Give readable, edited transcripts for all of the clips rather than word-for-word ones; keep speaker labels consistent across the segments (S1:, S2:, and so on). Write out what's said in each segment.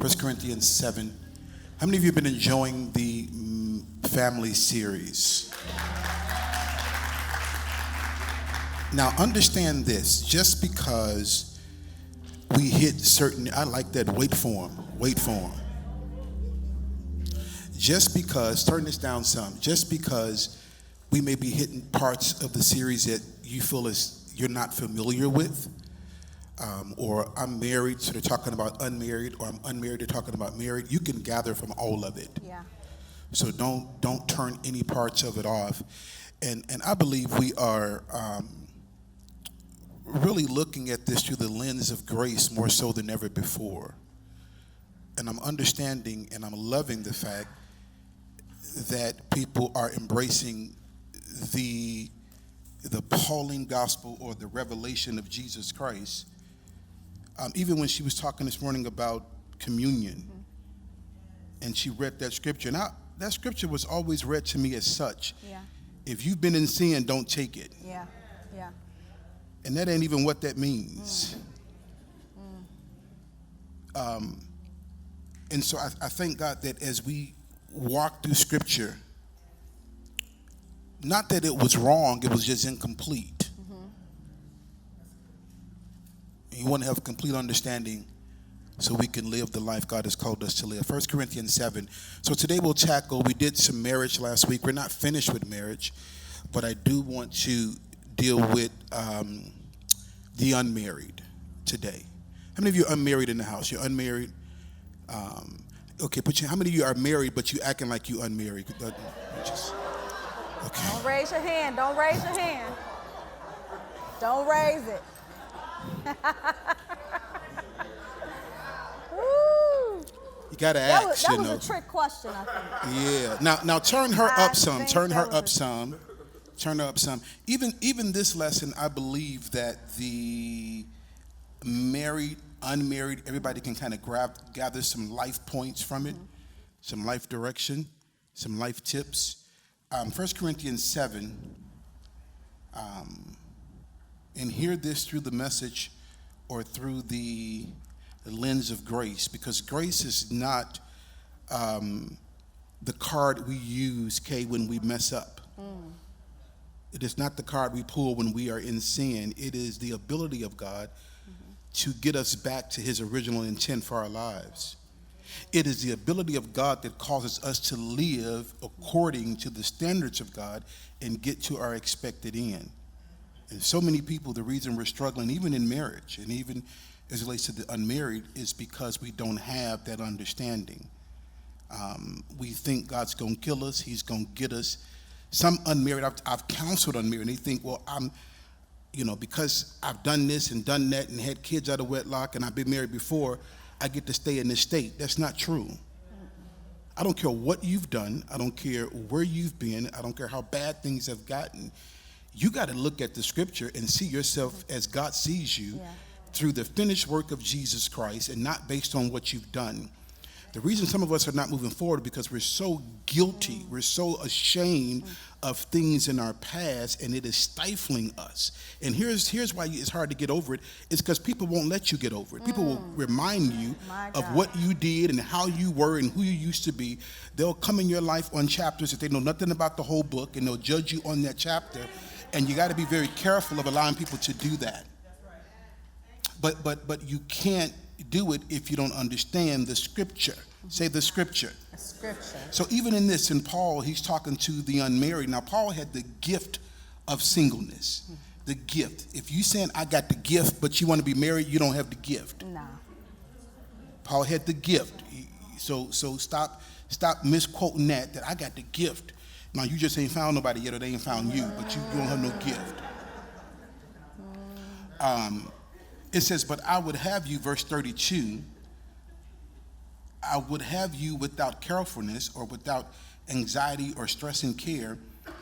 S1: First Corinthians 7. How many of you have been enjoying the family series? Now understand this, just because we hit certain, I like that, wait for them. Just because, turn this down some, just because we may be hitting parts of the series that you feel is you're not familiar with, or I'm married, so they're talking about unmarried, or I'm unmarried, they're talking about married, you can gather from all of it.
S2: Yeah.
S1: So don't turn any parts of it off. And I believe we are really looking at this through the lens of grace more so than ever before. And I'm understanding and I'm loving the fact that people are embracing the Pauline gospel or the revelation of Jesus Christ. Even when she was talking this morning about communion, and she read that scripture. Now, that scripture was always read to me as such.
S2: Yeah.
S1: If you've been in sin, don't take it.
S2: Yeah. Yeah.
S1: And that ain't even what that means. And so I thank God that as we walk through scripture, not that it was wrong, it was just incomplete. You want to have a complete understanding so we can live the life God has called us to live. 1 Corinthians 7. So today we'll tackle, we did some marriage last week. We're not finished with marriage, but I do want to deal with the unmarried today. How many of you are unmarried in the house? You're unmarried? Okay, how many of you are married, but you acting like you unmarried? Okay.
S2: Don't raise your hand. Don't raise your hand. Don't raise it. Woo.
S1: You gotta ask,
S2: that was a trick question, I think.
S1: Yeah. Now turn her up some. Turn her up
S2: some.
S1: some. Turn her up some. Even this lesson, I believe that the married, unmarried, everybody can kind of gather some life points from it, some life direction, some life tips. 1 Corinthians 7, and hear this through the message or through the lens of grace, because grace is not the card we use, when we mess up. It is not the card we pull when we are in sin. It is the ability of God to get us back to his original intent for our lives. It is the ability of God that causes us to live according to the standards of God and get to our expected end. And so many people, the reason we're struggling, even in marriage, and even as it relates to the unmarried, is because we don't have that understanding. We think God's going to kill us. He's going to get us. Some unmarried, I've counseled unmarried, and they think, well, because I've done this and done that and had kids out of wedlock and I've been married before, I get to stay in this state. That's not true. I don't care what you've done. I don't care where you've been. I don't care how bad things have gotten. You got to look at the scripture and see yourself as God sees you through the finished work of Jesus Christ and not based on what you've done. The reason some of us are not moving forward because we're so guilty, we're so ashamed of things in our past, and it is stifling us. And here's why it's hard to get over it. It's because people won't let you get over it. People will remind you of what you did and how you were and who you used to be. They'll come in your life on chapters that they know nothing about the whole book, and they'll judge you on that chapter. And you got to be very careful of allowing people to do that. But you can't do it if you don't understand the scripture. Say the scripture.
S2: The scripture.
S1: So even in this, in Paul, he's talking to the unmarried. Now, Paul had the gift of singleness. The gift. If you saying I got the gift, but you want to be married, you don't have the gift.
S2: No.
S1: Paul had the gift. So stop misquoting that I got the gift. Now, you just ain't found nobody yet, or they ain't found you, but you don't have no gift. It says, but I would have you, verse 32, I would have you without carefulness or without anxiety or stress and care.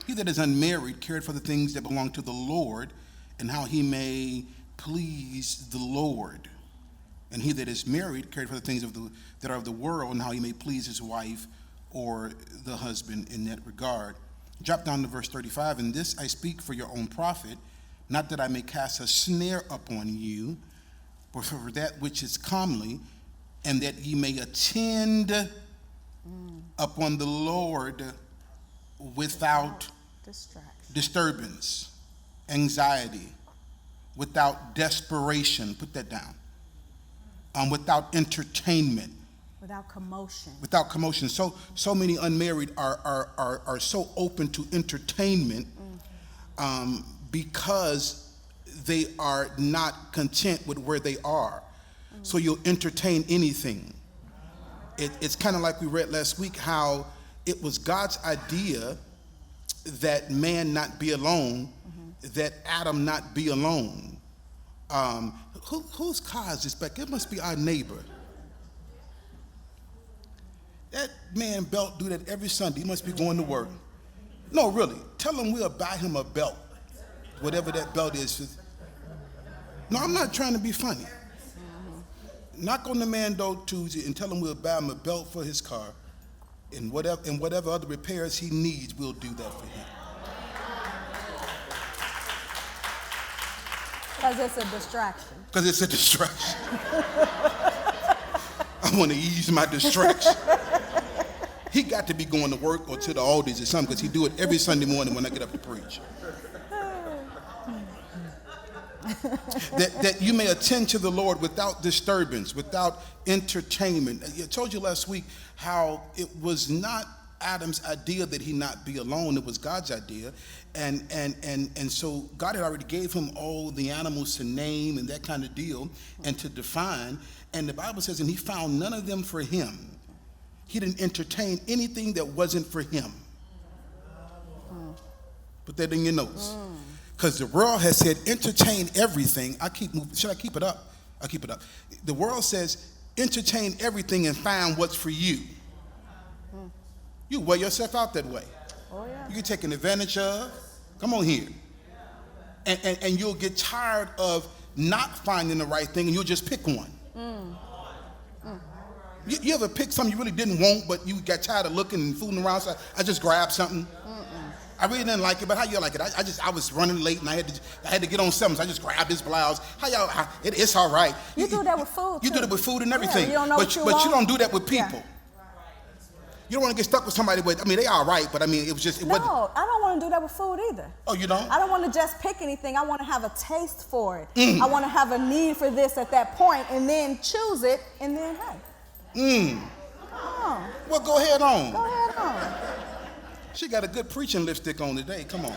S1: He that is unmarried cared for the things that belong to the Lord, and how he may please the Lord. And he that is married cared for the things that are of the world, and how he may please his wife or the husband in that regard. Drop down to verse 35. And this I speak for your own profit, not that I may cast a snare upon you, but for that which is comely, and that ye may attend upon the Lord without disturbance, anxiety, without desperation. Put that down. Without entertainment.
S2: Without commotion.
S1: Without commotion. So many unmarried are so open to entertainment because they are not content with where they are. So you'll entertain anything. It's kind of like we read last week how it was God's idea that man not be alone, that Adam not be alone. Whose car is this back? It must be our neighbor. That man Belt do that every Sunday. He must be going to work. No, really. Tell him we'll buy him a belt, whatever that belt is. No, I'm not trying to be funny. Knock on the man door Tuesday and tell him we'll buy him a belt for his car, and whatever other repairs he needs, we'll do that for him.
S2: Because it's a distraction.
S1: Because it's a distraction. I want to ease my distraction. He got to be going to work or to the Aldi's or something, because he do it every Sunday morning when I get up to preach. that you may attend to the Lord without disturbance, without entertainment. I told you last week how it was not Adam's idea that he not be alone. It was God's idea. And so God had already gave him all the animals to name and that kind of deal and to define. And the Bible says, and he found none of them for him. He didn't entertain anything that wasn't for him. Put that in your notes. Because the world has said, entertain everything. I keep moving. Should I keep it up? I'll keep it up. The world says, entertain everything and find what's for you. You wear yourself out that way.
S2: Oh, yeah.
S1: You get taken advantage of. Come on here. And you'll get tired of not finding the right thing, and you'll just pick one. You ever pick something you really didn't want, but you got tired of looking and fooling around, so I just grabbed something? I really didn't like it, but how you like it? I was running late and I had to get on something, so I just grabbed this blouse. It's all right.
S2: You do that with food.
S1: You do that with food and everything.
S2: Yeah, you don't know
S1: but you don't do that with people.
S2: Yeah.
S1: You don't want to get stuck with somebody they all right, but it was just, wasn't.
S2: No, I don't want to do that with food either.
S1: Oh, you don't?
S2: I don't want to just pick anything. I want to have a taste for it. I want to have a need for this at that point and then choose it and then, hey. Come on.
S1: Well, go ahead on.
S2: Go ahead on.
S1: She got a good preaching lipstick on today. Come on.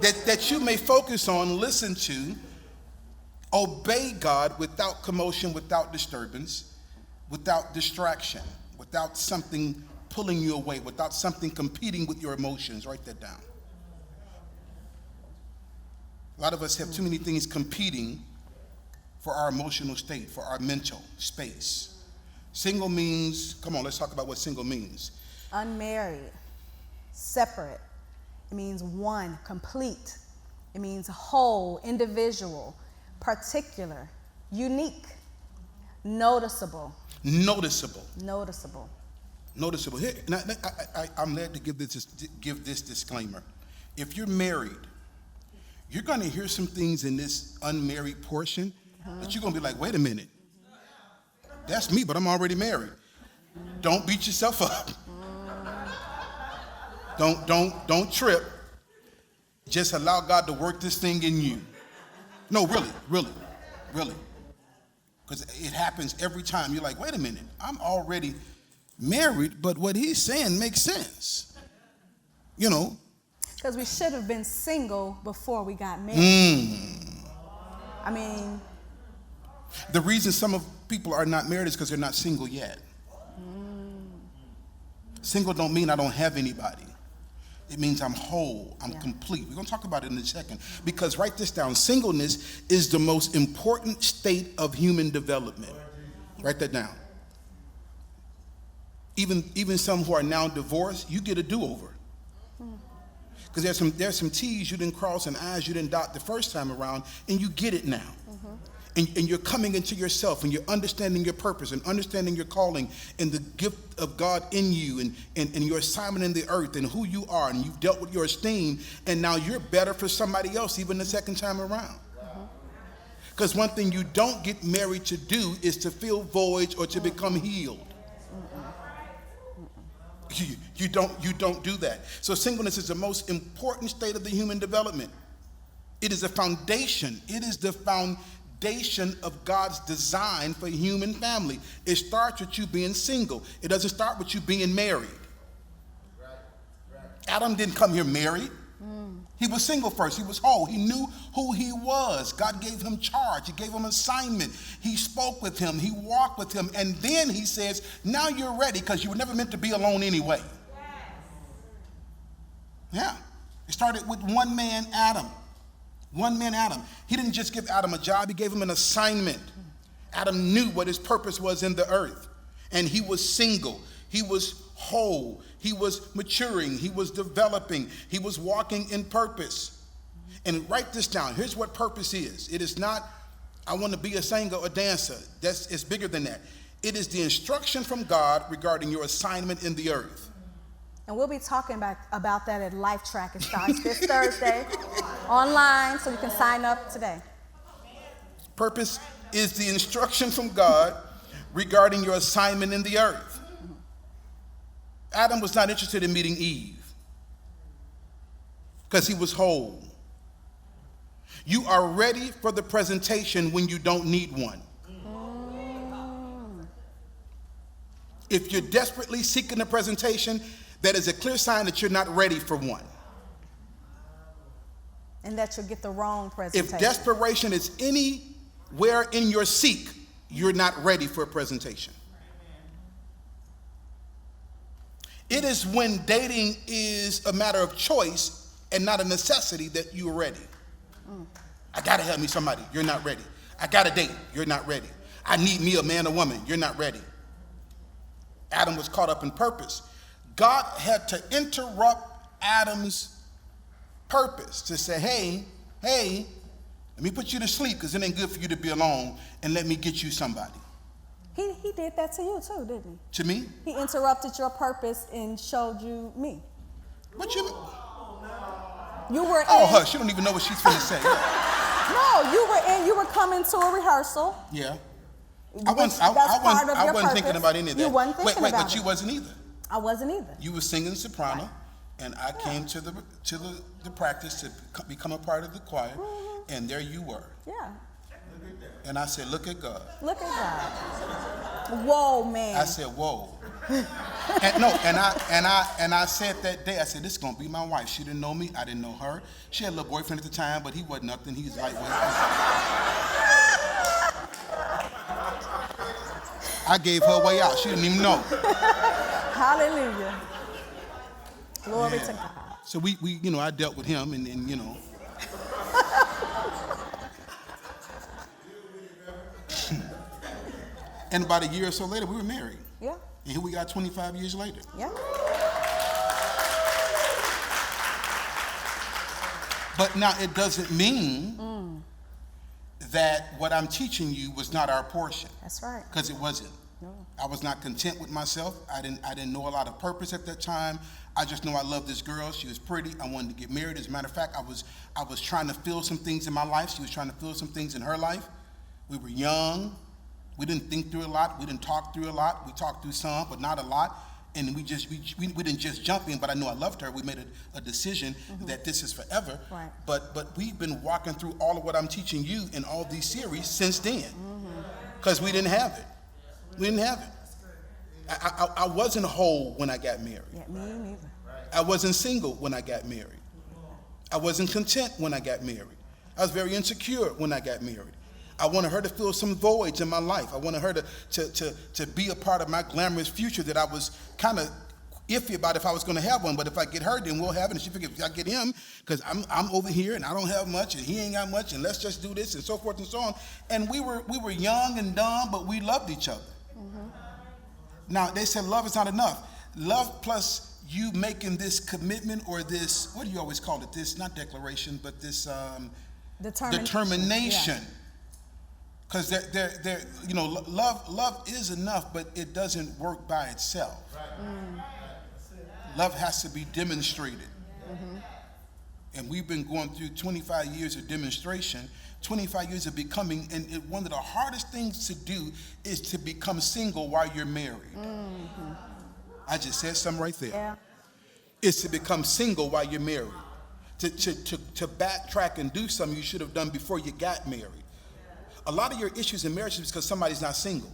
S1: that you may focus on, listen to, obey God without commotion, without disturbance, without distraction, without something pulling you away, without something competing with your emotions. Write that down. A lot of us have too many things competing for our emotional state, for our mental space. Single means, come on, let's talk about what single means.
S2: Unmarried, separate. It means one, complete. It means whole, individual, particular, unique, noticeable.
S1: Noticeable. Here, I'm glad to give this disclaimer. If you're married, you're going to hear some things in this unmarried portion that you're going to be like, wait a minute. That's me, but I'm already married. Don't beat yourself up. Don't trip. Just allow God to work this thing in you. No, really. Because it happens every time. You're like, wait a minute, I'm already married, but what he's saying makes sense.
S2: Because we should have been single before we got married.
S1: The reason some of people are not married is because they're not single yet. Single don't mean I don't have anybody. It means I'm whole, I'm complete. We're going to talk about it in a second. Because write this down. Singleness is the most important state of human development. Write that down. Even some who are now divorced, you get a do-over. Because there's some T's you didn't cross and I's you didn't dot the first time around, and you get it now. And you're coming into yourself, and you're understanding your purpose and understanding your calling and the gift of God in you and your assignment in the earth and who you are, and you've dealt with your esteem, and now you're better for somebody else even the second time around. Because one thing you don't get married to do is to fill voids or to become healed. You don't do that. So singleness is the most important state of the human development. It is a foundation. It is the foundation of God's design for human family. It starts with you being single. It doesn't start with you being married. Adam didn't come here married. He was single first. He was whole. He knew who he was. God gave him charge. He gave him assignment. He spoke with him. He walked with him. And then he says, now you're ready, because you were never meant to be alone anyway. Yeah. It started with one man, Adam. One man, Adam. He didn't just give Adam a job. He gave him an assignment. Adam knew what his purpose was in the earth. And he was single. He was whole. He was maturing. He was developing. He was walking in purpose. And write this down. Here's what purpose is. It is not, I want to be a singer or dancer. It's bigger than that. It is the instruction from God regarding your assignment in the earth.
S2: And we'll be talking about that at Life Track. It starts this Thursday online, so you can sign up today.
S1: Purpose is the instruction from God regarding your assignment in the earth. Adam was not interested in meeting Eve because he was whole. You are ready for the presentation when you don't need one. If you're desperately seeking a presentation, that is a clear sign that you're not ready for one.
S2: And that you'll get the wrong presentation.
S1: If desperation is anywhere in your seek, you're not ready for a presentation. It is when dating is a matter of choice and not a necessity that you are ready. I gotta have me somebody. You're not ready. I gotta date. You're not ready. I need me a man or woman. You're not ready. Adam was caught up in purpose. God had to interrupt Adam's purpose to say, hey, let me put you to sleep because it ain't good for you to be alone, and let me get you somebody.
S2: He did that to you too, didn't he?
S1: To me?
S2: He interrupted your purpose and showed you me.
S1: What you?
S2: You were
S1: Oh,
S2: in,
S1: hush! You don't even know what she's finna say.
S2: No, you were coming to a rehearsal.
S1: Yeah.
S2: I wasn't
S1: thinking about any of that.
S2: You wasn't thinking about
S1: but
S2: it.
S1: you wasn't either.
S2: I wasn't either.
S1: You were singing soprano, and I came to the practice to become a part of the choir, and there you were.
S2: Yeah.
S1: And I said, look at God.
S2: Look at God. Whoa, man.
S1: I said, whoa. and I said that day, I said, this is gonna be my wife. She didn't know me, I didn't know her. She had a little boyfriend at the time, but he wasn't nothing. He was lightweight. I gave her a way out. She didn't even know.
S2: Hallelujah. Glory to God.
S1: So we I dealt with him and and about a year or so later, we were married.
S2: Yeah.
S1: And here we got 25 years later.
S2: Yeah.
S1: But now it doesn't mean that what I'm teaching you was not our portion.
S2: That's right.
S1: Because it wasn't.
S2: No.
S1: I was not content with myself. I didn't know a lot of purpose at that time. I just know I loved this girl. She was pretty. I wanted to get married. As a matter of fact, I was trying to fill some things in my life. She was trying to fill some things in her life. We were young. We didn't think through a lot. We didn't talk through a lot. We talked through some, but not a lot. And we didn't just jump in, but I knew I loved her. We made a decision that this is forever. Right. But we've been walking through all of what I'm teaching you in all these series since then. Because we didn't have it. We didn't have it. I wasn't whole when I got married.
S2: Yeah, me neither.
S1: I wasn't single when I got married. I wasn't content when I got married. I was very insecure when I got married. I wanted her to fill some voids in my life. I wanted her to be a part of my glamorous future that I was kind of iffy about if I was going to have one. But if I get her, then we'll have it. And she figured if I get him, because I'm over here and I don't have much and he ain't got much and let's just do this and so forth and so on. And we were young and dumb, but we loved each other. Now, they said love is not enough. Love plus you making this commitment or this, what do you always call it? This, not declaration, but this determination. Yeah. Because love is enough, but it doesn't work by itself. Love has to be demonstrated. And we've been going through 25 years of demonstration, 25 years of becoming, and one of the hardest things to do is to become single while you're married. Mm-hmm. I just said something right there.
S2: Yeah.
S1: It's to become single while you're married. To backtrack and do something you should have done before you got married. A lot of your issues in marriage is because somebody's not single.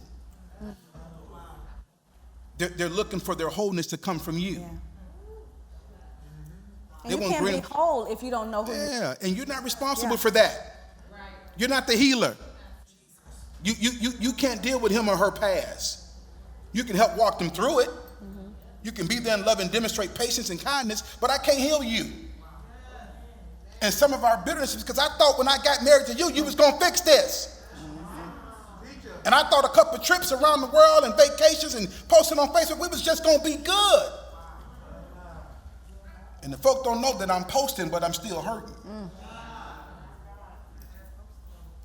S1: They're looking for their wholeness to come from you.
S2: Yeah. And you can't be whole if you don't know who
S1: Yeah, and you're not responsible for that. You're not the healer. You can't deal with him or her past. You can help walk them through it. Mm-hmm. You can be there and love and demonstrate patience and kindness, but I can't heal you. And some of our bitterness is because I thought when I got married to you, you was going to fix this. Mm-hmm. And I thought a couple of trips around the world and vacations and posting on Facebook, we was just going to be good. And the folk don't know that I'm posting, but I'm still hurting.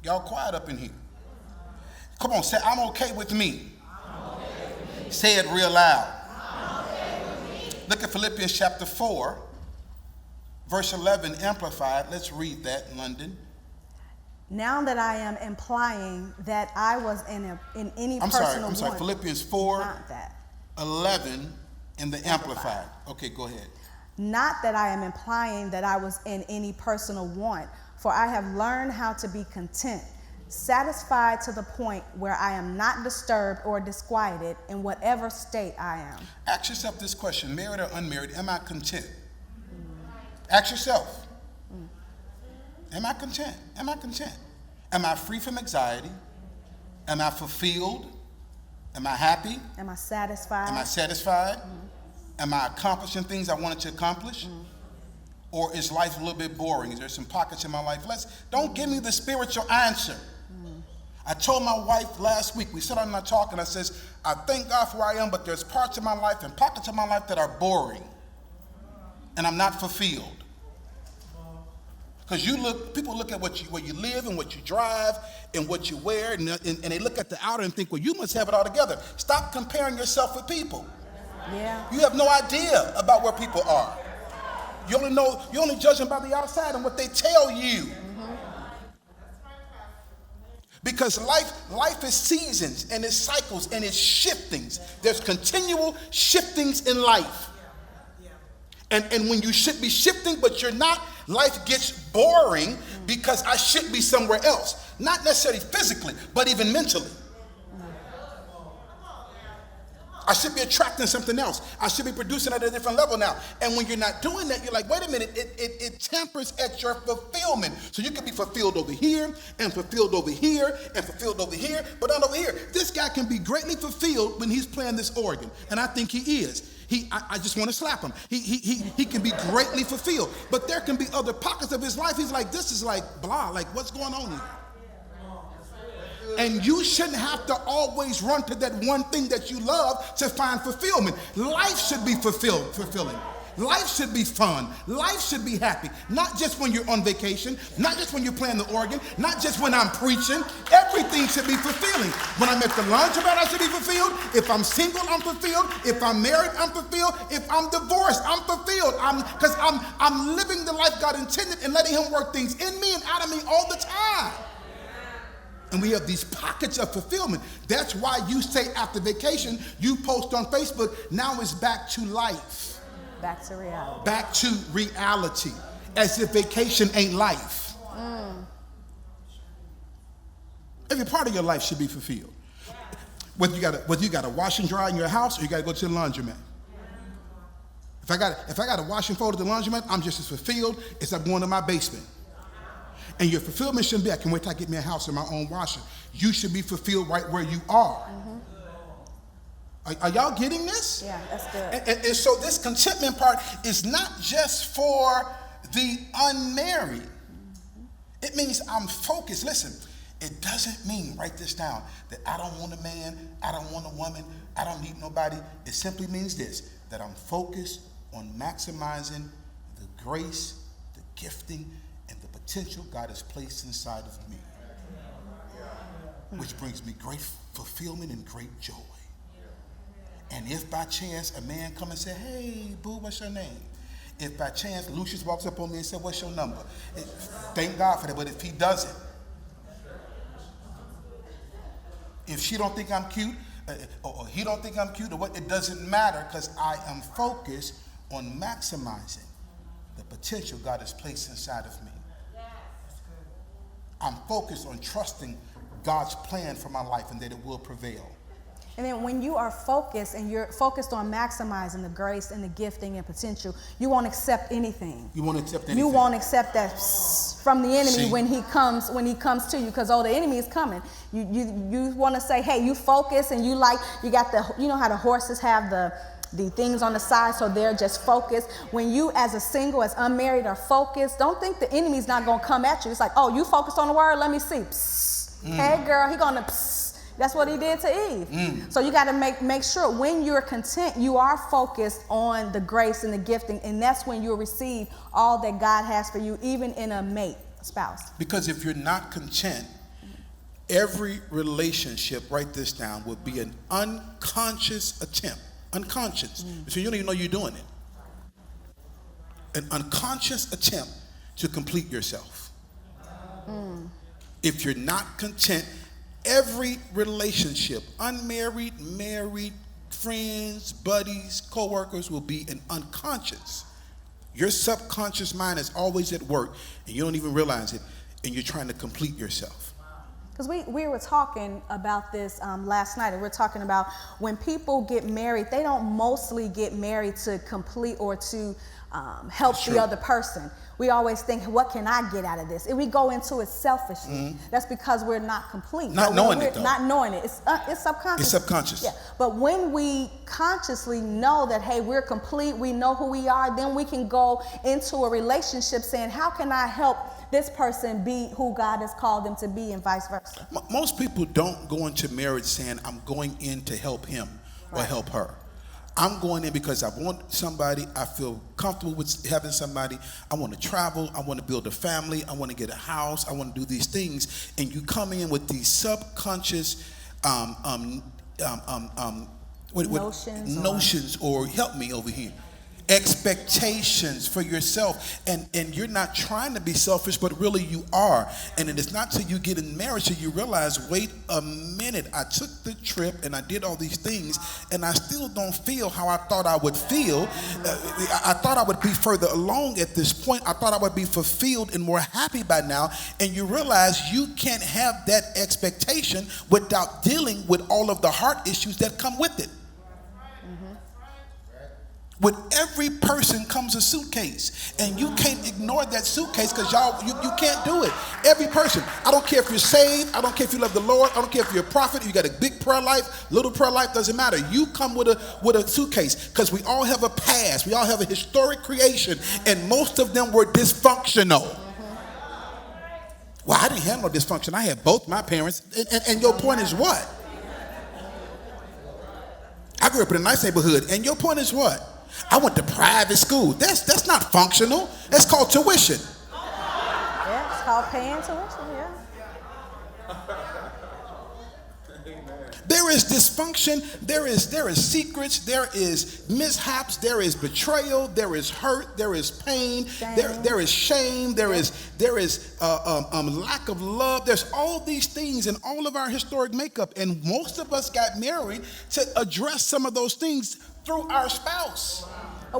S1: Y'all quiet up in here. Come on, say, I'm okay with me. Say it real loud. Look at Philippians chapter 4, verse 11, amplified. Let's read that, London.
S2: Now that I am implying that I was in any personal
S1: I'm sorry, Philippians 4,
S2: not that.
S1: 11 in the amplified. Okay, go ahead.
S2: Not that I am implying that I was in any personal want, for I have learned how to be content, satisfied to the point where I am not disturbed or disquieted in whatever state I am.
S1: Ask yourself this question, married or unmarried, am I content? Ask yourself, am I content? Am I content? Am I free from anxiety? Am I fulfilled? Am I happy?
S2: Am I satisfied?
S1: Am I satisfied? Am I accomplishing things I wanted to accomplish? Or is life a little bit boring? Is there some pockets in my life? Don't give me the spiritual answer. I told my wife last week, we sat down and I talked, and I says, I thank God for where I am, but there's parts of my life and pockets of my life that are boring. And I'm not fulfilled. Because people look at where you live and what you drive and what you wear, and they look at the outer and think, well, you must have it all together. Stop comparing yourself with people.
S2: Yeah.
S1: You have no idea about where people are. You only judge them by the outside and what they tell you. Because life is seasons and it's cycles and it's shiftings. There's continual shiftings in life. And when you should be shifting, but you're not, life gets boring because I should be somewhere else. Not necessarily physically, but even mentally. I should be attracting something else. I should be producing at a different level now. And when you're not doing that, you're like, wait a minute, it tampers at your fulfillment. So you can be fulfilled over here, and fulfilled over here, and fulfilled over here, but not over here. This guy can be greatly fulfilled when he's playing this organ, and I think he is. I just want to slap him. He can be greatly fulfilled, but there can be other pockets of his life. He's like, this is like blah, like what's going on here? And you shouldn't have to always run to that one thing that you love to find fulfillment. Life should be fulfilling. Life should be fun. Life should be happy. Not just when you're on vacation, not just when you're playing the organ, not just when I'm preaching. Everything should be fulfilling. When I'm at the laundromat, I should be fulfilled. If I'm single, I'm fulfilled. If I'm married, I'm fulfilled. If I'm divorced, I'm fulfilled. Because I'm living the life God intended and letting him work things in me and out of me all the time. And we have these pockets of fulfillment. That's why you say after vacation, you post on Facebook, now it's back to life.
S2: Back to reality. Back
S1: to reality. As if vacation ain't life. Every part of your life should be fulfilled. Whether you got to wash and dry in your house or you got to go to the laundromat. If I got to wash and fold at the laundromat, I'm just as fulfilled as I'm going to my basement. And your fulfillment shouldn't be, I can wait till I get me a house and my own washer. You should be fulfilled right where you are. Are y'all getting this?
S2: Yeah, that's good.
S1: And so this contentment part is not just for the unmarried. It means I'm focused. Listen, it doesn't mean, write this down, that I don't want a man, I don't want a woman, I don't need nobody. It simply means this, that I'm focused on maximizing the grace, the gifting, and the potential God has placed inside of me, which brings me great fulfillment and great joy. And if by chance a man come and say, hey, boo, what's your name? If by chance Lucius walks up on me and said, what's your number? Thank God for that. But if he doesn't, if she don't think I'm cute, or he don't think I'm cute, or what, it doesn't matter, because I am focused on maximizing the potential God has placed inside of me. I'm focused on trusting God's plan for my life and that it will prevail.
S2: And then when you are focused and you're focused on maximizing the grace and the gifting and potential, you won't accept anything.
S1: You won't accept anything.
S2: You won't accept that from the enemy.
S1: See?
S2: when he comes to you, because the enemy is coming. You want to say, hey, you focus, and you got you know how the horses have the things on the side, so they're just focused. When you as a single, as unmarried, are focused, don't think the enemy's not going to come at you. It's like, oh, you focused on the word, let me see. Psst. Hey girl, he gonna psst. That's what he did to Eve. So you got to make sure when you're content, you are focused on the grace and the gifting, and that's when you'll receive all that God has for you, even in a spouse.
S1: Because if you're not content, every relationship, write this down, will be an unconscious attempt. Unconscious. So you don't even know you're doing it. An unconscious attempt to complete yourself. If you're not content, every relationship, unmarried, married, friends, buddies, co-workers, will be an unconscious. Your subconscious mind is always at work, and you don't even realize it, and you're trying to complete yourself.
S2: Because we were talking about this last night, and we're talking about when people get married, they don't mostly get married to complete or to help the other person. We always think, what can I get out of this? And we go into it selfishly. That's because we're not complete.
S1: Not knowing it, though.
S2: Not knowing it. It's subconscious.
S1: It's subconscious.
S2: Yeah. But when we consciously know that, hey, we're complete, we know who we are, then we can go into a relationship saying, how can I help this person be who God has called them to be, and vice versa?
S1: Most people don't go into marriage saying, I'm going in to help him or help her. I'm going in because I want somebody. I feel comfortable with having somebody. I want to travel. I want to build a family. I want to get a house. I want to do these things. And you come in with these subconscious notions or help me over here, expectations for yourself, and you're not trying to be selfish, but really you are. And it is not till you get in marriage till you realize, wait a minute, I took the trip and I did all these things, and I still don't feel how I thought I would feel. I thought I would be further along at this point. I thought I would be fulfilled and more happy by now. And you realize you can't have that expectation without dealing with all of the heart issues that come with it. With every person comes a suitcase, and you can't ignore that suitcase, because you can't do it. Every person. I don't care if you're saved. I don't care if you love the Lord. I don't care if you're a prophet. You got a big prayer life, little prayer life, doesn't matter. You come with a suitcase, because we all have a past. We all have a historic creation, and most of them were dysfunctional. Well, I didn't have no dysfunction. I had both my parents. And your point is what? I grew up in a nice neighborhood, and your point is what? I went to private school. That's not functional. That's called tuition.
S2: Yeah, it's called paying tuition, yeah.
S1: There is dysfunction, there is secrets, there is mishaps, there is betrayal, there is hurt, there is pain, there is shame, there is lack of love. There's all these things in all of our historic makeup, and most of us got married to address some of those things through our spouse.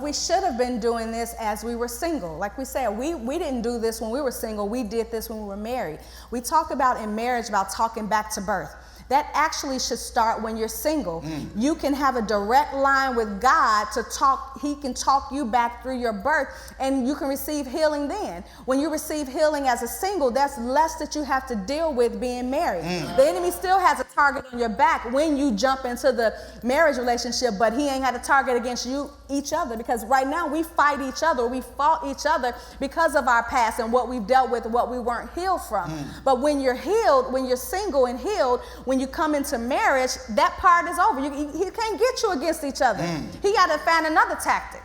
S2: We should have been doing this as we were single. Like we said, we didn't do this when we were single. We did this when we were married. We talk about in marriage about talking back to birth. That actually should start when you're single. You can have a direct line with God to talk. He can talk you back through your birth, and you can receive healing then. When you receive healing as a single, that's less that you have to deal with being married. The enemy still has a target on your back when you jump into the marriage relationship, but he ain't had a target against each other, because right now we fight each other. We fought each other because of our past and what we've dealt with and what we weren't healed from. But when you're healed, when you're single and healed, when you come into marriage, that part is over. He can't get you against each other. He got to find another tactic.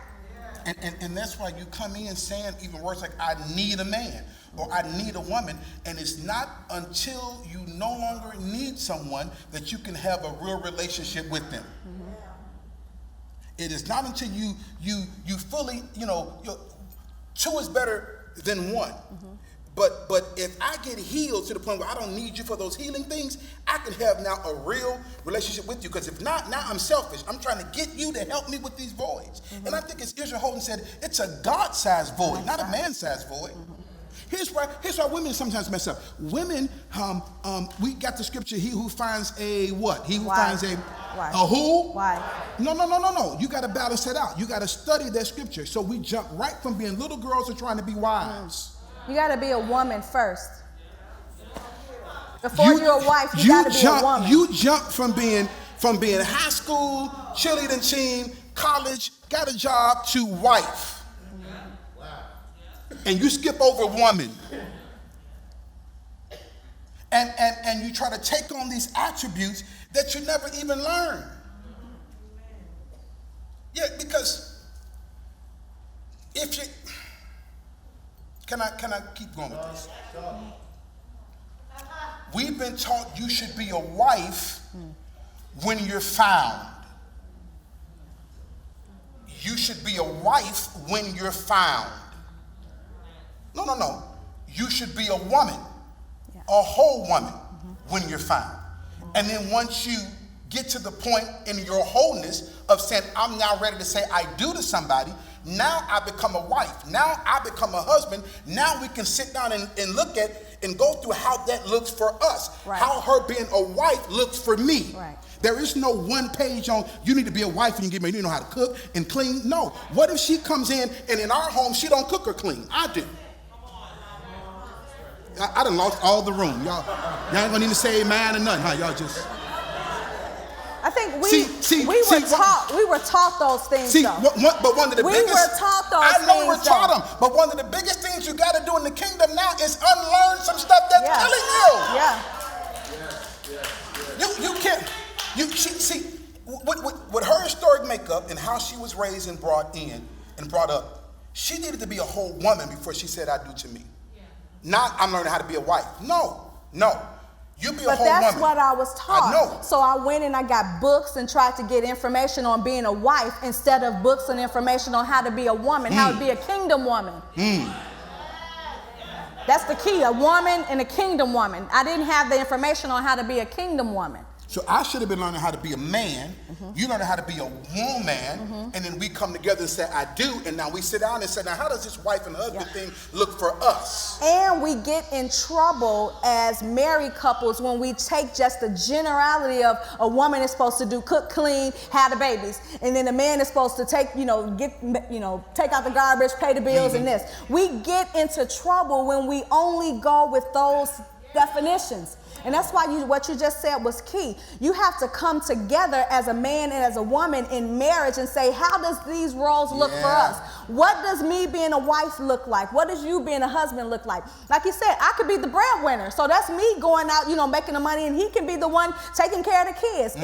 S1: And that's why you come in saying even words like, I need a man or I need a woman. And it's not until you no longer need someone that you can have a real relationship with them. It is not until you fully, two is better than one. But if I get healed to the point where I don't need you for those healing things, I can have now a real relationship with you. Because if not, now I'm selfish. I'm trying to get you to help me with these voids. And I think as Israel Holden said, it's a God-sized void, not a man-sized void. Here's why women sometimes mess up. Women, we got the scripture, he who finds a what? He who finds a who?
S2: Why?
S1: No. You got to balance it out. You got to study that scripture. So we jump right from being little girls to trying to be wise.
S2: You got to be a woman first. Before you're a wife, you got to be a woman.
S1: You jump from being high school, cheerleading team, college, got a job, to wife. And you skip over woman. And you try to take on these attributes that you never even learn. Yeah, because if you... Can I keep going with this? We've been taught you should be a wife when you're found. You should be a wife when you're found. No. You should be a woman, a whole woman, when you're found. And then once you get to the point in your wholeness of saying, I'm now ready to say I do to somebody, now I become a wife. Now I become a husband. Now we can sit down and look at and go through how that looks for us. Right. How her being a wife looks for me. Right. There is no one page on you need to be a wife and you get married. You know how to cook and clean. No. What if she comes in and in our home she don't cook or clean? I do. I done lost all the room. Y'all ain't gonna need to say amen or nothing, huh? Y'all just...
S2: I think we were taught those things.
S1: But one of the biggest...
S2: We were taught those things.
S1: I know we're taught them, but one of the biggest things you got to do in the kingdom now is unlearn some stuff that's killing you. Yeah. You can't... With her historic makeup and how she was raised and brought up, she needed to be a whole woman before she said, I do to me. Not, I'm learning how to be a wife. No. You be a whole woman.
S2: But that's what I was taught.
S1: I know.
S2: So I went and I got books and tried to get information on being a wife instead of books and information on how to be a woman, how to be a kingdom woman. That's the key, a woman and a kingdom woman. I didn't have the information on how to be a kingdom woman.
S1: So I should have been learning how to be a man. You learning how to be a woman. And then we come together and say, I do. And now we sit down and say, now how does this wife and husband thing look for us?
S2: And we get in trouble as married couples when we take just the generality of a woman is supposed to do cook, clean, have the babies. And then the man is supposed to take, take out the garbage, pay the bills and this. We get into trouble when we only go with those definitions. And that's why what you just said was key. You have to come together as a man and as a woman in marriage and say, how does these roles look for us? What does me being a wife look like? What does you being a husband look like? Like you said, I could be the breadwinner. So that's me going out, making the money, and he can be the one taking care of the kids.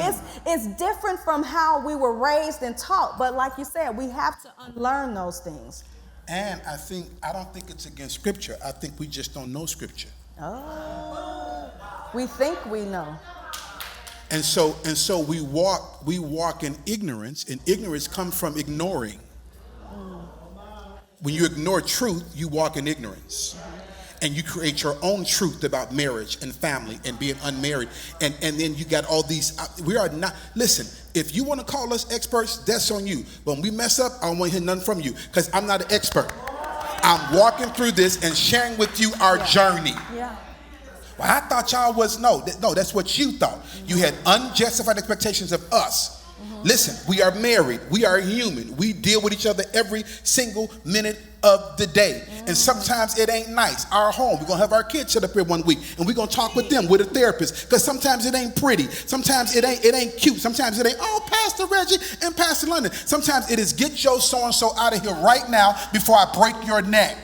S2: It's different from how we were raised and taught. But like you said, we have to unlearn those things.
S1: And I don't think it's against scripture. I think we just don't know scripture.
S2: Oh, we think we know.
S1: And so we walk in ignorance, and ignorance comes from ignoring. When you ignore truth, you walk in ignorance. And you create your own truth about marriage and family and being unmarried. And then you got all these, we are not, listen, if you want to call us experts, that's on you. But when we mess up, I don't want to hear nothing from you because I'm not an expert. I'm walking through this and sharing with you our journey. Yeah. Well, I thought y'all was, no, that's what you thought. You had unjustified expectations of us. Listen, we are married. We are human. We deal with each other every single minute of the day. And sometimes it ain't nice. Our home, we're going to have our kids sit up here one week and we're going to talk with them with a therapist because sometimes it ain't pretty. Sometimes it ain't cute. Sometimes it ain't, oh, Pastor Reggie and Pastor London. Sometimes it is get your so-and-so out of here right now before I break your neck.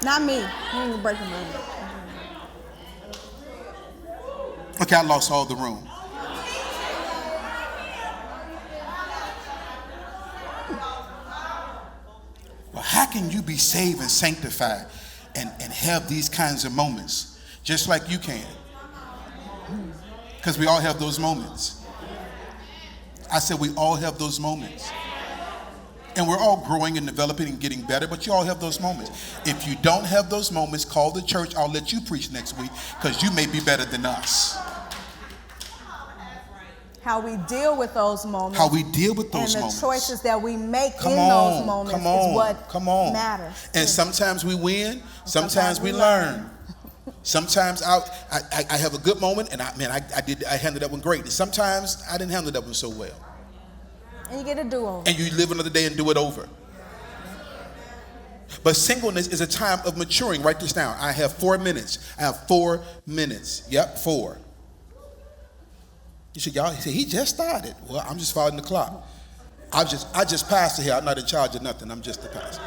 S2: Not me. You ain't breaking my neck.
S1: Okay, I lost all the room. Well, how can you be saved and sanctified and have these kinds of moments just like you can? Because we all have those moments. I said we all have those moments. And we're all growing and developing and getting better, but you all have those moments. If you don't have those moments, call the church. I'll let you preach next week because you may be better than us.
S2: How we deal with those moments.
S1: How we deal with those
S2: moments. And the choices that we make in those moments is what matters.
S1: And sometimes we win, sometimes we learn. Sometimes I have a good moment and I handled that one great. And sometimes I didn't handle that one so well.
S2: And you get a do-over.
S1: And you live another day and do it over. But singleness is a time of maturing. Write this down. I have 4 minutes. I have 4 minutes. Yep, 4. You said, y'all, he just started. Well, I'm just following the clock. I just pastor here. I'm not in charge of nothing. I'm just the pastor.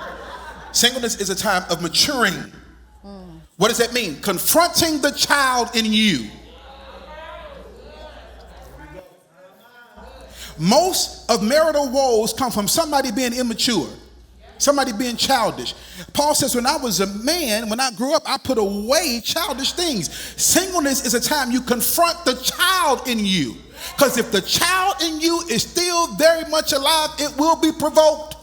S1: Singleness is a time of maturing. What does that mean? Confronting the child in you. Most of marital woes come from somebody being immature, somebody being childish. Paul says, when I was a man, when I grew up, I put away childish things. Singleness is a time you confront the child in you. Because if the child in you is still very much alive, it will be provoked.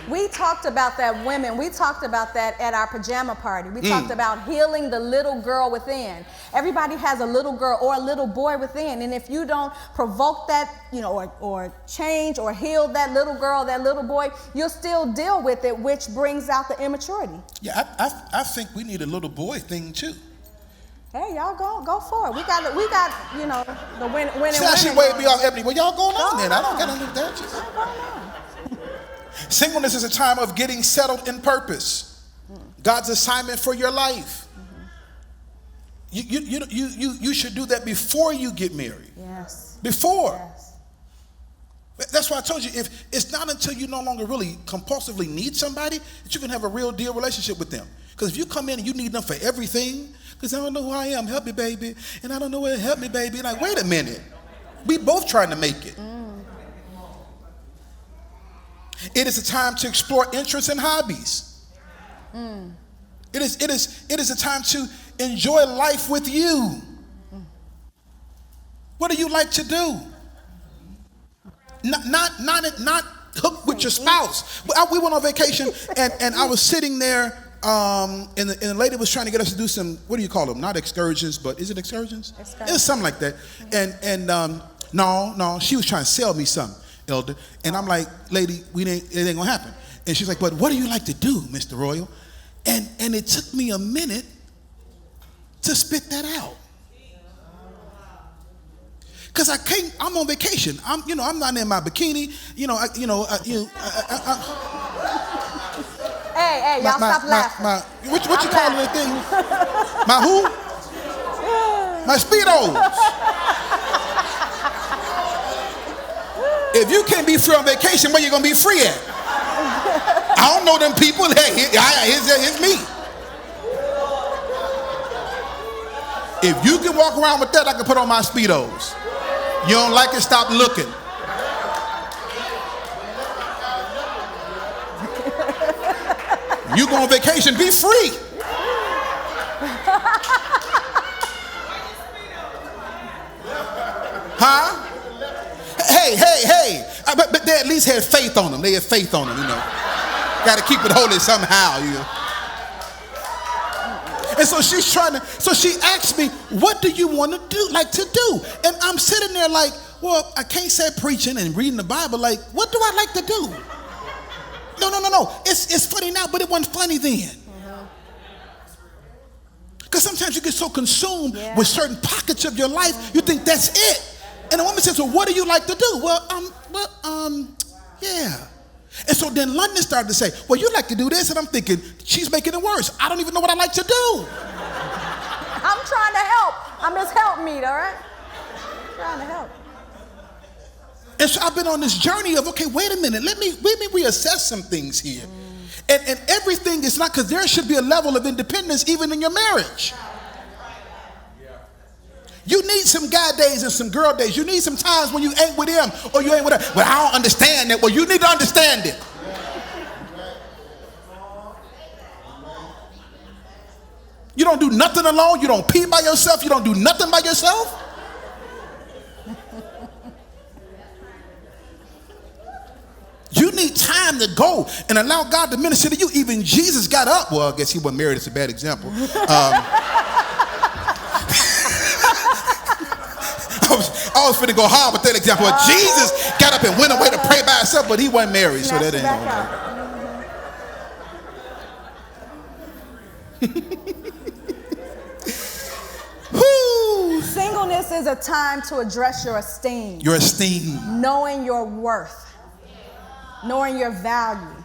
S2: We talked about that, women. We talked about that at our pajama party. We talked about healing the little girl within. Everybody has a little girl or a little boy within. And if you don't provoke that, or change or heal that little girl, that little boy, you'll still deal with it, which brings out the immaturity.
S1: Yeah, I think we need a little boy thing too.
S2: Hey, y'all go for it. We got the win and
S1: See how she waved me off, Ebony. Well, y'all going on then. I don't got to do that.
S2: What's going on?
S1: Singleness is a time of getting settled in purpose. God's assignment for your life. You should do that before you get married.
S2: Yes.
S1: Before.
S2: Yes.
S1: That's why I told you, if it's not until you no longer really compulsively need somebody that you can have a real deal relationship with them. Because if you come in and you need them for everything, because I don't know who I am, help me, baby, and I don't know where to help me, baby. Like, wait a minute. We both trying to make it. It is a time to explore interests and hobbies. It is a time to enjoy life with you. What do you like to do? Not hook with your spouse. We went on vacation and I was sitting there and the lady was trying to get us to do some, what do you call them? Not excursions, but is it excursions? It's something like that. And no, she was trying to sell me something, Elder. And I'm like, lady, it ain't gonna happen. And she's like, but what do you like to do, Mr. Royal? And it took me a minute to spit that out. Cause I'm on vacation. I'm not in my bikini.
S2: Hey, y'all stop laughing.
S1: What you calling that thing? My who? My Speedos. If you can't be free on vacation, where you gonna be free at? I don't know them people. Hey, here's me. If you can walk around with that, I can put on my Speedos. You don't like it, stop looking. You go on vacation, be free. Huh? Hey. But they at least had faith on them. They had faith on them, Got to keep it holy somehow, And so she asked me, what do you want to do? And I'm sitting there like, well, I can't say preaching and reading the Bible. Like, what do I like to do? No. It's funny now, but it wasn't funny then. Because sometimes you get so consumed with certain pockets of your life, you think that's it. And the woman says, well, what do you like to do? Yeah. And so then London started to say, well, you like to do this. And I'm thinking, she's making it worse. I don't even know what I like to do.
S2: I'm trying to help. I'm just help me, all right? I'm trying to help.
S1: And so I've been on this journey of, okay, wait a minute. Let me reassess some things here. And everything is not, because there should be a level of independence even in your marriage. You need some guy days and some girl days. You need some times when you ain't with him or you ain't with her. Well, I don't understand that. Well, you need to understand it. You don't do nothing alone. You don't pee by yourself. You don't do nothing by yourself. time to go and allow God to minister to you. Even Jesus got up. Well, I guess he wasn't married. It's a bad example. I was finna go hard with that example. But Jesus got up and went away to pray by himself, but he wasn't married, so that ain't gonna
S2: Singleness is a time to address your esteem.
S1: Your esteem.
S2: Knowing your worth. Knowing your value.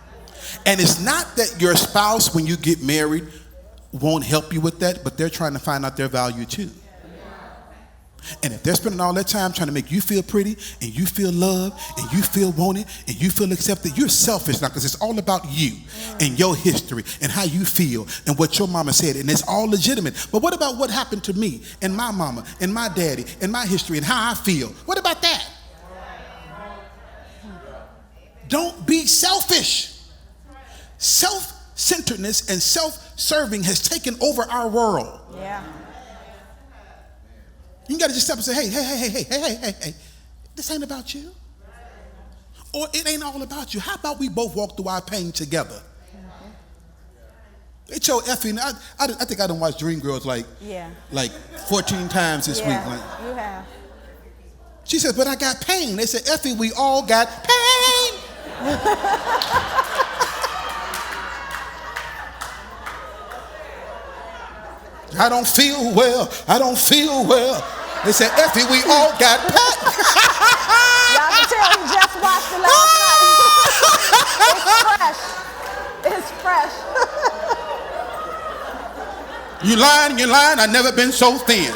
S1: And it's not that your spouse, when you get married, won't help you with that, but they're trying to find out their value too. And if they're spending all that time trying to make you feel pretty and you feel loved and you feel wanted and you feel accepted, you're selfish now because it's all about you and your history and how you feel and what your mama said, and it's all legitimate. But what about what happened to me and my mama and my daddy and my history and how I feel? What about that? Don't be selfish. Self-centeredness and self-serving has taken over our world.
S2: Yeah.
S1: You got to just step and say, hey, this ain't about you. Or it ain't all about you. How about we both walk through our pain together? They told Effie, and I think I done watched Dreamgirls like 14 times this week. Like,
S2: you have.
S1: She said, but I got pain. They said, Effie, we all got pain. I don't feel well. I don't feel well. They said, Effie, we all got pain.
S2: Y'all can tell he just watched it last night. It's fresh.
S1: You lying. I've never been so thin.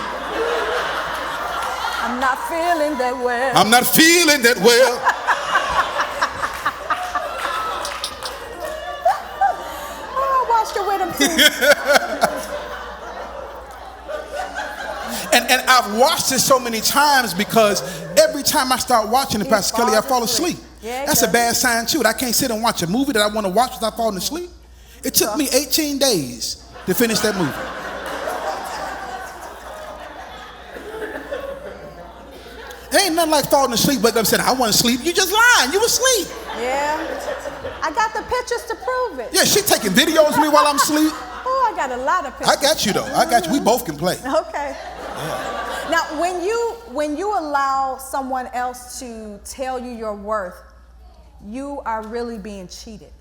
S2: I'm not feeling that well.
S1: I'm not feeling that well.
S2: Oh, I watched it with him too.
S1: And I've watched it so many times because every time I start watching it, Pastor Kelly, I fall asleep.
S2: Yeah,
S1: that's a bad sign too. I can't sit and watch a movie that I want to watch without falling asleep. It took me 18 days to finish that movie. It ain't nothing like falling asleep, but I'm saying I wasn't asleep. You just lying. You was asleep.
S2: Yeah. I got the pictures to prove it.
S1: Yeah, she taking videos of me while I'm asleep.
S2: Oh, I got a lot of pictures.
S1: I got you though. I got you. We both can play.
S2: Okay. Yeah. Now, when you allow someone else to tell you your worth, you are really being cheated.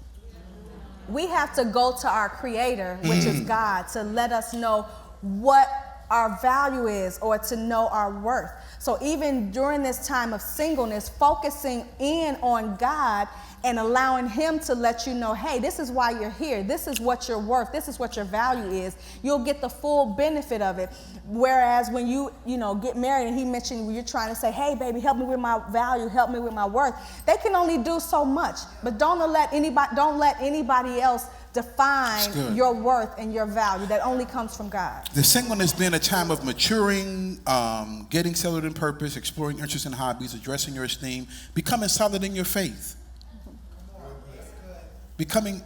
S2: We have to go to our Creator, which is God, to let us know what our value is or to know our worth. So even during this time of singleness, focusing in on God and allowing Him to let you know, hey, this is why you're here. This is what you're worth. This is what your value is. You'll get the full benefit of it. Whereas when you get married and he mentioned when you're trying to say, hey, baby, help me with my value, help me with my worth. They can only do so much. But don't let anybody else define your worth and your value. That only comes from God.
S1: The singleness being a time of maturing, getting settled in purpose, exploring interests and hobbies, addressing your esteem, becoming solid in your faith. Becoming,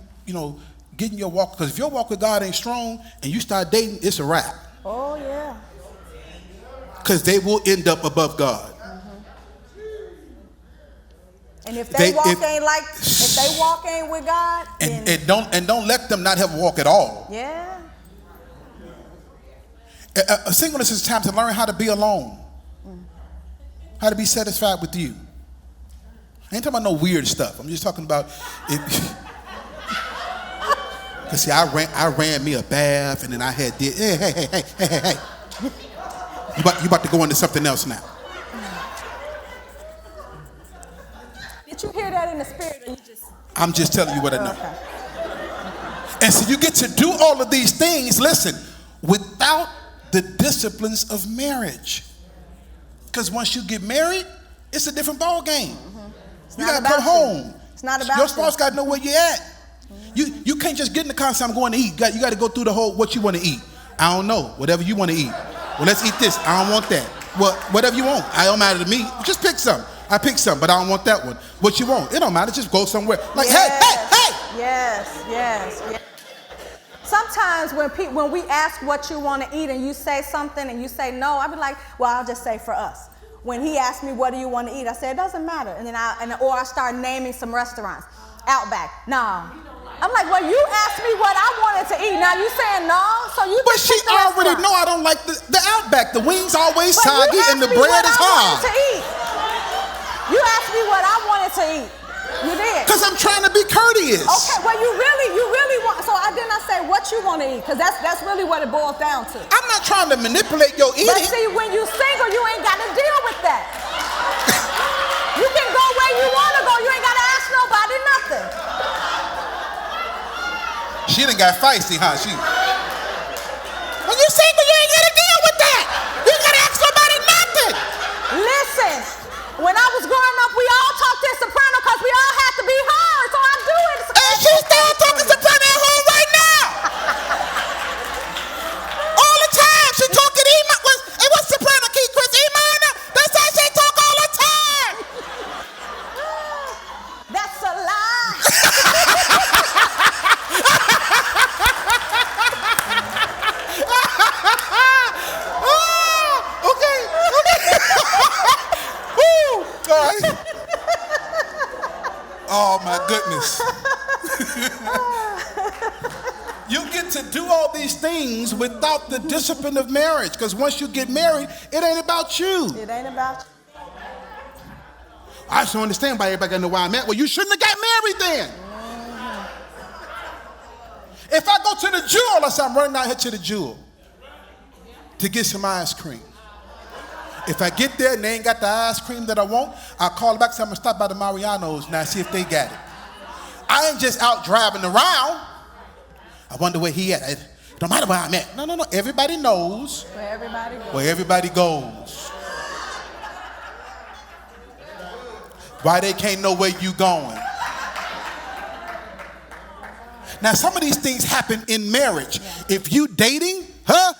S1: getting your walk. Because if your walk with God ain't strong and you start dating, it's a wrap.
S2: Oh, yeah.
S1: Because they will end up above God.
S2: And if they walk ain't with God,
S1: and don't let them not have a walk at all.
S2: Yeah.
S1: Singleness is time to learn how to be alone, how to be satisfied with you. I ain't talking about no weird stuff. I'm just talking about it. Cause see, I ran me a bath and then I had hey. You about to go into something else now.
S2: Did you hear that in the spirit, or you just?
S1: I'm just telling you what I know.
S2: Okay.
S1: And so you get to do all of these things, listen, without the disciplines of marriage. Because once you get married, it's a different ball game. You got to come home.
S2: It's not about
S1: your spouse got to know where you're at. You can't just get in the car and say, I'm going to eat. You got to go through the whole, what you want to eat. I don't know. Whatever you want to eat. Well, let's eat this. I don't want that. Well, whatever you want. I don't matter to me. Just pick some. I picked some, but I don't want that one. What you want? It don't matter. Just go somewhere. Like, hey.
S2: Yes. Sometimes when we ask what you want to eat and you say something and you say no, I be like, well, I'll just say for us. When he asked me, what do you want to eat? I said, it doesn't matter. And then I start naming some restaurants. Outback. No. I'm like, well, you asked me what I wanted to eat. Now you saying no? So you
S1: But
S2: just
S1: she
S2: picked the
S1: already
S2: restaurant.
S1: know I don't like the Outback. The wings always
S2: But
S1: soggy
S2: you
S1: and the
S2: asked me
S1: bread
S2: what
S1: is
S2: I
S1: hard.
S2: wanted to eat. You asked me what I wanted to eat. You did.
S1: Because I'm trying to be courteous.
S2: Okay, well, you really want, so I did not say what you want to eat, because that's really what it boils down to.
S1: I'm not trying to manipulate your eating.
S2: But see, when you single, you ain't got to deal with that. You can go where you want to go. You ain't got to ask nobody nothing.
S1: She done got feisty, huh? When you single, you ain't got to deal with that. You ain't got to ask nobody nothing.
S2: Listen, when I was growing up, we all talked in soprano because we all had to be heard, so I do it.
S1: And she's still talking soprano at home right now. All the time. She talking E minor. And what's soprano key, Chris? E minor? That's how she talk all the time.
S2: That's a lie.
S1: Okay. Woo! All right. Oh my goodness. You get to do all these things without the discipline of marriage, because once you get married, it ain't about you.
S2: It ain't about you.
S1: I just don't understand why everybody got to know why I'm at. Well, you shouldn't have got married then. If I go to the Jewel, let's say I'm running out here to the Jewel to get some ice cream. If I get there and they ain't got the ice cream that I want, I'll call back and say I'm going to stop by the Mariano's now, see if they got it. I ain't just out driving around. I wonder where he at. It don't matter where I'm at. No. Everybody knows where everybody goes. Why they can't know where you going. Now, some of these things happen in marriage. Yeah. If you dating, you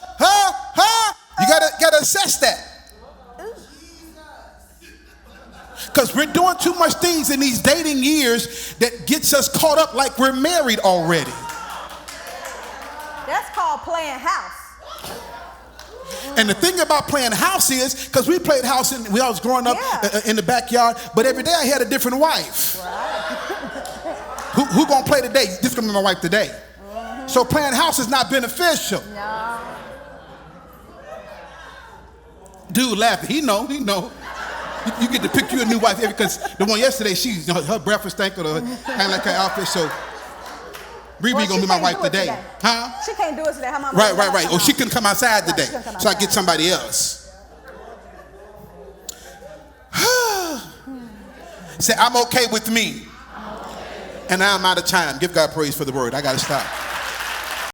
S1: gotta assess that. Because we're doing too much things in these dating years that gets us caught up like we're married already.
S2: That's called playing house.
S1: And the thing about playing house is, because we played house when I was growing up in the backyard, but every day I had a different wife. Right. Who gonna play today? This is gonna be my wife today. Mm-hmm. So playing house is not beneficial.
S2: No.
S1: Dude laughing. He know. You get to pick you a new wife because the one yesterday, her breath was stank or kind of like her outfit. So Riri gonna be my wife today. Huh?
S2: She can't do it today. Her mama
S1: right. Or she couldn't come outside today. So I get somebody else. Say, I'm okay with me. And I'm out of time. Give God praise for the word. I gotta stop.